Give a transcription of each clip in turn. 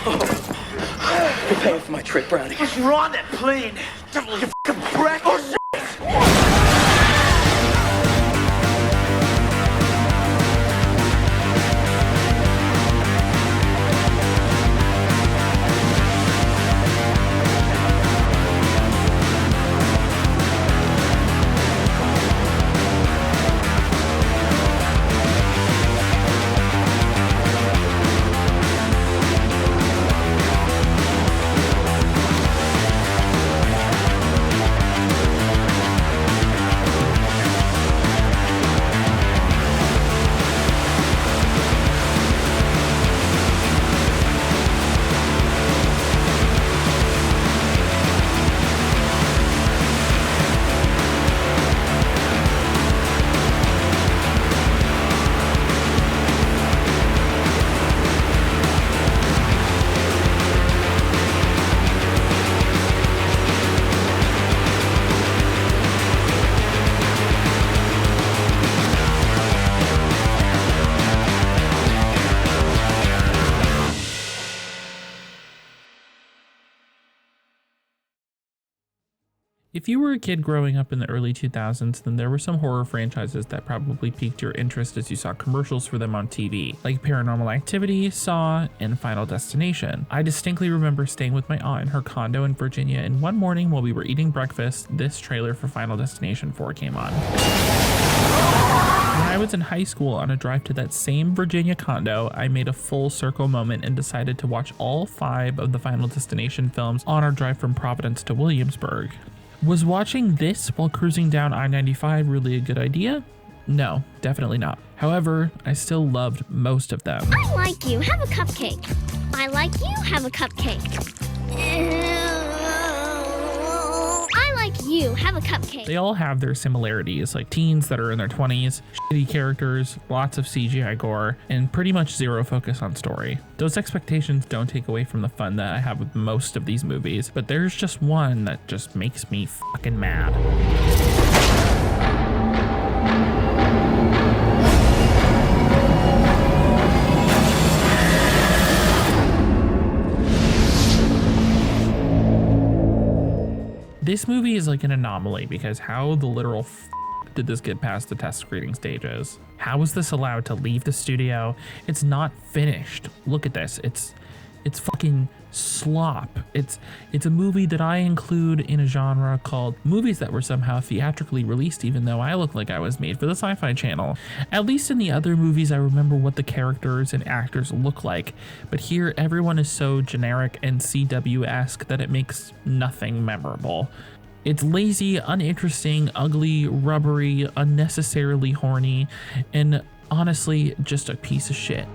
You're paying for my trip, Brownie. You're on that plane. Devil, you fucking brat. Oh, shit. If you were a kid growing up in the early 2000s, then there were some horror franchises that probably piqued your interest as you saw commercials for them on TV, like Paranormal Activity, Saw, and Final Destination. I distinctly remember staying with my aunt in her condo in Virginia, and one morning while we were eating breakfast, this trailer for Final Destination 4 came on. When I was in high school on a drive to that same Virginia condo, I made a full circle moment and decided to watch all 5 of the Final Destination films on our drive from Providence to Williamsburg. Was watching this while cruising down I-95 really a good idea? No, definitely not. However, I still loved most of them. I like you, have a cupcake. I like you, have a cupcake. I like you, have a cupcake. They all have their similarities, like teens that are in their 20s, shitty characters, lots of CGI gore, and pretty much zero focus on story. Those expectations don't take away from the fun that I have with most of these movies, but there's just one that just makes me fucking mad. This movie is like an anomaly because how the literal did this get past the test screening stages? How was this allowed to leave the studio? It's not finished. Look at this. It's fucking slop. It's a movie that I include in a genre called movies that were somehow theatrically released, even though I look like I was made for the Sci-Fi Channel. At least in the other movies, I remember what the characters and actors look like, but here everyone is so generic and CW-esque that it makes nothing memorable. It's lazy, uninteresting, ugly, rubbery, unnecessarily horny, and honestly, just a piece of shit.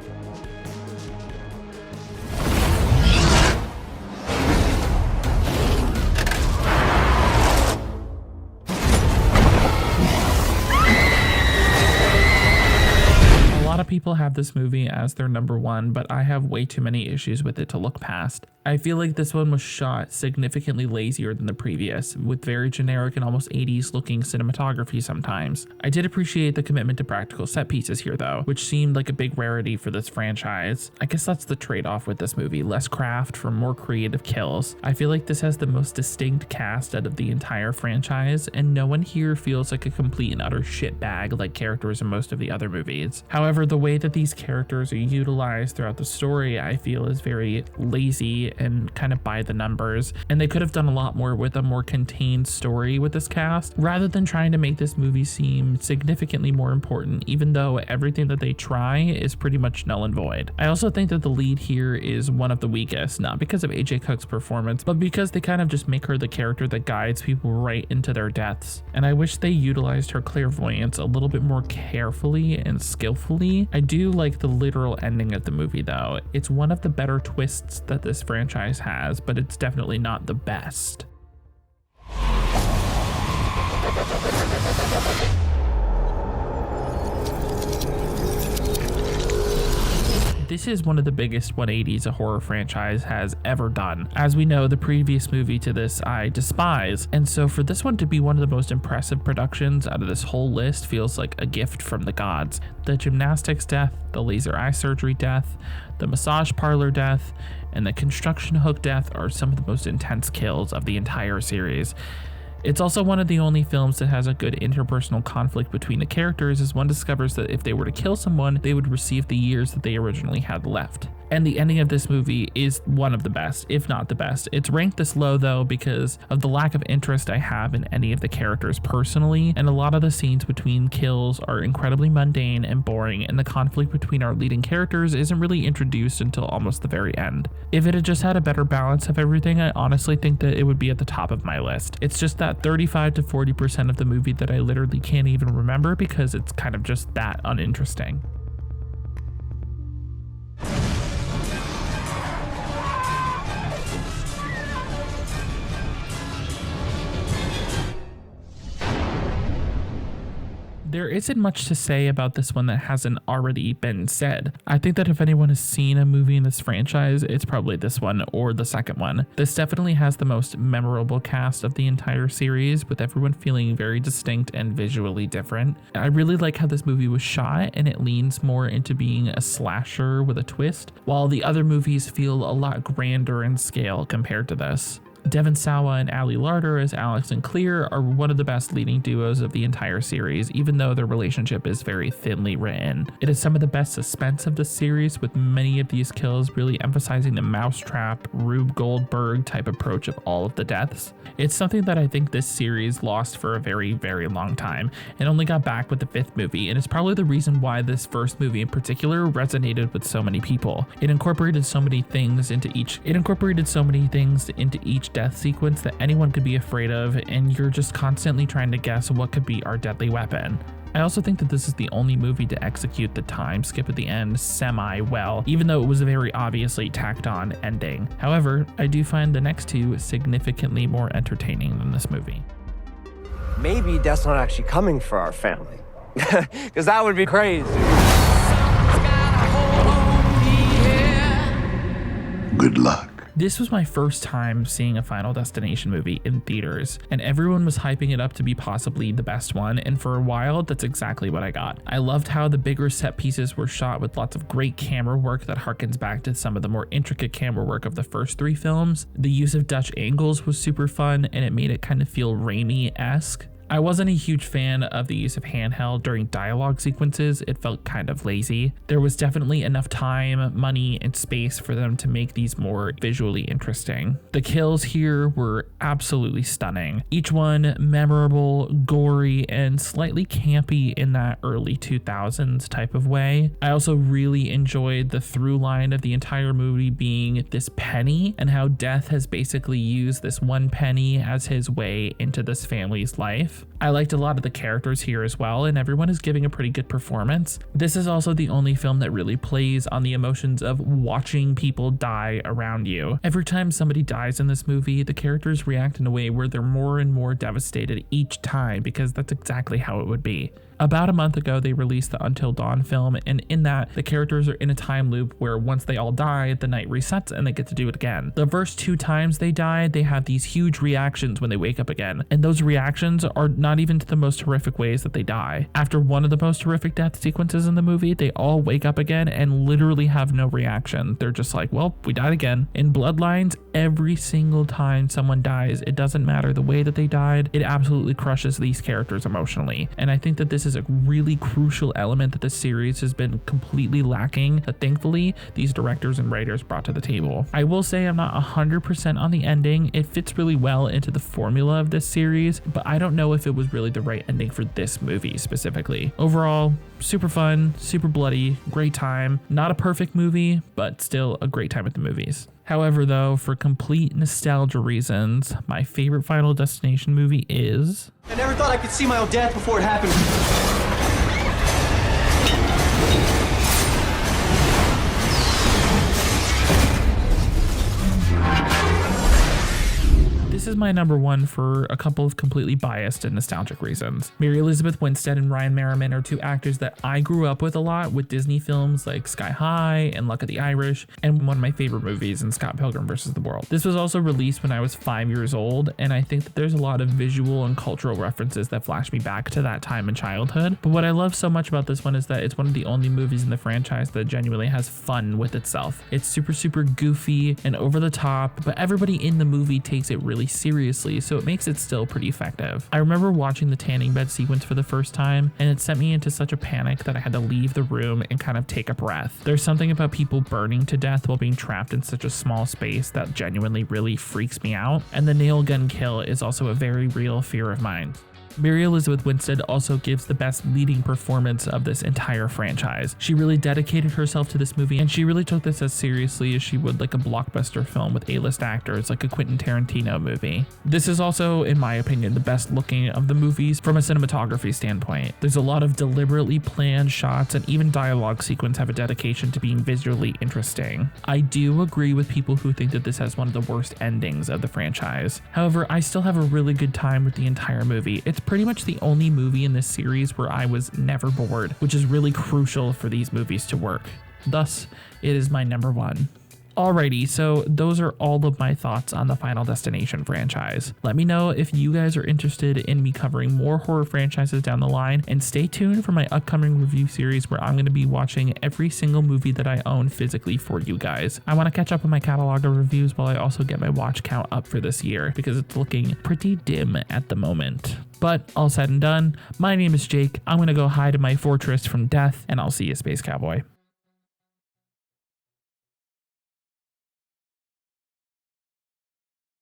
People have this movie as their number one, but I have way too many issues with it to look past. I feel like this one was shot significantly lazier than the previous, with very generic and almost 80s looking cinematography sometimes. I did appreciate the commitment to practical set pieces here though, which seemed like a big rarity for this franchise. I guess that's the trade-off with this movie, less craft for more creative kills. I feel like this has the most distinct cast out of the entire franchise, and no one here feels like a complete and utter shitbag like characters in most of the other movies. However, the way that these characters are utilized throughout the story I feel is very lazy and kind of by the numbers, and they could have done a lot more with a more contained story with this cast rather than trying to make this movie seem significantly more important, even though everything that they try is pretty much null and void. I also think that the lead here is one of the weakest, not because of AJ Cook's performance, but because they kind of just make her the character that guides people right into their deaths, and I wish they utilized her clairvoyance a little bit more carefully and skillfully. I do like the literal ending of the movie though. It's one of the better twists that this franchise has, but it's definitely not the best. This is one of the biggest 180s a horror franchise has ever done. As we know, the previous movie to this I despise, and so for this one to be one of the most impressive productions out of this whole list feels like a gift from the gods. The gymnastics death, the laser eye surgery death, the massage parlor death, and the construction hook death are some of the most intense kills of the entire series. It's also one of the only films that has a good interpersonal conflict between the characters, as one discovers that if they were to kill someone, they would receive the years that they originally had left. And the ending of this movie is one of the best, if not the best. It's ranked this low though because of the lack of interest I have in any of the characters personally, and a lot of the scenes between kills are incredibly mundane and boring, and the conflict between our leading characters isn't really introduced until almost the very end. If it had just had a better balance of everything, I honestly think that it would be at the top of my list. It's just that 35 to 40% of the movie that I literally can't even remember because it's kind of just that uninteresting. There isn't much to say about this one that hasn't already been said. I think that if anyone has seen a movie in this franchise, it's probably this one or the second one. This definitely has the most memorable cast of the entire series, with everyone feeling very distinct and visually different. I really like how this movie was shot, and it leans more into being a slasher with a twist, while the other movies feel a lot grander in scale compared to this. Devon Sawa and Ali Larter as Alex and Clear are one of the best leading duos of the entire series, even though their relationship is very thinly written. It is some of the best suspense of the series, with many of these kills really emphasizing the mousetrap, Rube Goldberg type approach of all of the deaths. It's something that I think this series lost for a very, very long time, and only got back with the fifth movie, and it's probably the reason why this first movie in particular resonated with so many people. It incorporated so many things into each death sequence that anyone could be afraid of, and you're just constantly trying to guess what could be our deadly weapon. I also think that this is the only movie to execute the time skip at the end semi-well, even though it was a very obviously tacked on ending. However, I do find the next two significantly more entertaining than this movie. Maybe Death's not actually coming for our family, because that would be crazy. Good luck. This was my first time seeing a Final Destination movie in theaters, and everyone was hyping it up to be possibly the best one, and for a while, that's exactly what I got. I loved how the bigger set pieces were shot with lots of great camera work that harkens back to some of the more intricate camera work of the first three films. The use of Dutch angles was super fun, and it made it kind of feel Raimi-esque. I wasn't a huge fan of the use of handheld during dialogue sequences. It felt kind of lazy. There was definitely enough time, money, and space for them to make these more visually interesting. The kills here were absolutely stunning. Each one memorable, gory, and slightly campy in that early 2000s type of way. I also really enjoyed the through line of the entire movie being this penny, and how Death has basically used this one penny as his way into this family's life. I liked a lot of the characters here as well, and everyone is giving a pretty good performance. This is also the only film that really plays on the emotions of watching people die around you. Every time somebody dies in this movie, the characters react in a way where they're more and more devastated each time, because that's exactly how it would be. About a month ago, they released the Until Dawn film, and in that, the characters are in a time loop where once they all die, the night resets and they get to do it again. The first two times they die, they have these huge reactions when they wake up again, and those reactions are not even to the most horrific ways that they die. After one of the most horrific death sequences in the movie, they all wake up again and literally have no reaction. They're just like, well, we died again. In Bloodlines, every single time someone dies, it doesn't matter the way that they died, it absolutely crushes these characters emotionally. And I think that this is a really crucial element that the series has been completely lacking, that thankfully these directors and writers brought to the table. I will say I'm not 100% on the ending. It fits really well into the formula of this series, but I don't know if it was really the right ending for this movie specifically. Overall, super fun, super bloody, great time. Not a perfect movie, but still a great time at the movies. However, though, for complete nostalgia reasons, my favorite Final Destination movie is... I never thought I could see my own death before it happened. This is my number one for a couple of completely biased and nostalgic reasons. Mary Elizabeth Winstead and Ryan Merriman are two actors that I grew up with a lot with Disney films like Sky High and Luck of the Irish, and one of my favorite movies in Scott Pilgrim vs. the World. This was also released when I was 5 years old, and I think that there's a lot of visual and cultural references that flash me back to that time in childhood. But what I love so much about this one is that it's one of the only movies in the franchise that genuinely has fun with itself. It's super goofy and over the top, but everybody in the movie takes it really seriously, so it makes it still pretty effective. I remember watching the tanning bed sequence for the first time, and it sent me into such a panic that I had to leave the room and kind of take a breath. There's something about people burning to death while being trapped in such a small space that genuinely really freaks me out, and the nail gun kill is also a very real fear of mine. Mary Elizabeth Winstead also gives the best leading performance of this entire franchise. She really dedicated herself to this movie, and she really took this as seriously as she would like a blockbuster film with A-list actors, like a Quentin Tarantino movie. This is also, in my opinion, the best looking of the movies from a cinematography standpoint. There's a lot of deliberately planned shots, and even dialogue sequences have a dedication to being visually interesting. I do agree with people who think that this has one of the worst endings of the franchise. However, I still have a really good time with the entire movie. It's pretty much the only movie in this series where I was never bored, which is really crucial for these movies to work. Thus, it is my number one. Alrighty, so those are all of my thoughts on the Final Destination franchise. Let me know if you guys are interested in me covering more horror franchises down the line, and stay tuned for my upcoming review series where I'm going to be watching every single movie that I own physically for you guys. I want to catch up on my catalog of reviews while I also get my watch count up for this year because it's looking pretty dim at the moment. But all said and done, my name is Jake. I'm going to go hide in my fortress from death, and I'll see you, Space Cowboy.